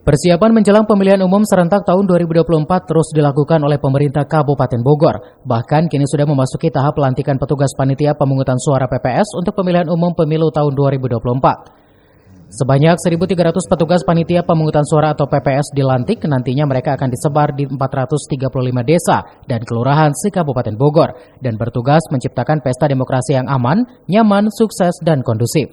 Persiapan menjelang pemilihan umum serentak tahun 2024 terus dilakukan oleh pemerintah Kabupaten Bogor. Bahkan kini sudah memasuki tahap pelantikan petugas panitia pemungutan suara PPS untuk pemilihan umum pemilu tahun 2024. Sebanyak 1.300 petugas panitia pemungutan suara atau PPS dilantik, nantinya mereka akan disebar di 435 desa dan kelurahan se-Kabupaten Bogor dan bertugas menciptakan pesta demokrasi yang aman, nyaman, sukses, dan kondusif.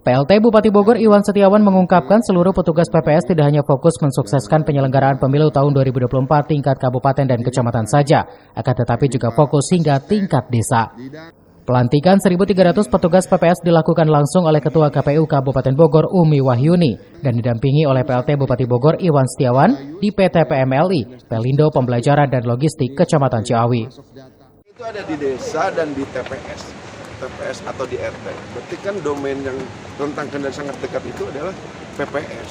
PLT Bupati Bogor Iwan Setiawan mengungkapkan seluruh petugas PPS tidak hanya fokus mensukseskan penyelenggaraan pemilu tahun 2024 tingkat kabupaten dan kecamatan saja, akan tetapi juga fokus hingga tingkat desa. Pelantikan 1.300 petugas PPS dilakukan langsung oleh Ketua KPU Kabupaten Bogor Umi Wahyuni dan didampingi oleh PLT Bupati Bogor Iwan Setiawan di PT PMLI, Pelindo Pembelajaran dan Logistik Kecamatan Ciawi. Itu ada di desa dan di TPS atau di RT. Berarti kan domain yang rentang dan sangat dekat itu adalah PPS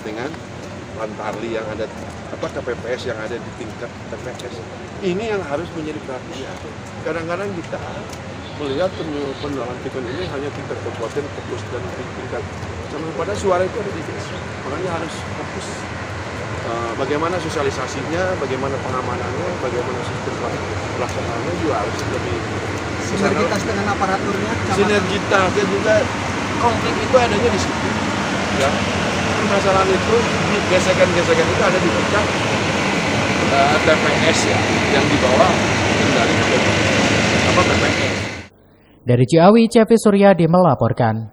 dengan Lantarli yang ada KPPS yang ada di tingkat TPS. Ini yang harus menjadi perhatian. Kadang-kadang kita melihat pelantikan ini hanya tingkat kabupaten fokus dan tingkat sama pada suara itu ada di desa. Makanya harus fokus bagaimana sosialisasinya, bagaimana pengamanannya, bagaimana sistem pelaksanaannya juga harus lebih sinergitas dengan aparaturnya. Sinergitasnya juga konflik itu adanya di situ. Ya, permasalahan itu gesekan-gesekan itu ada di tingkat TPS ya, yang dibawa kendali PPS. Dari Ciawi, Cepi Suryadi melaporkan.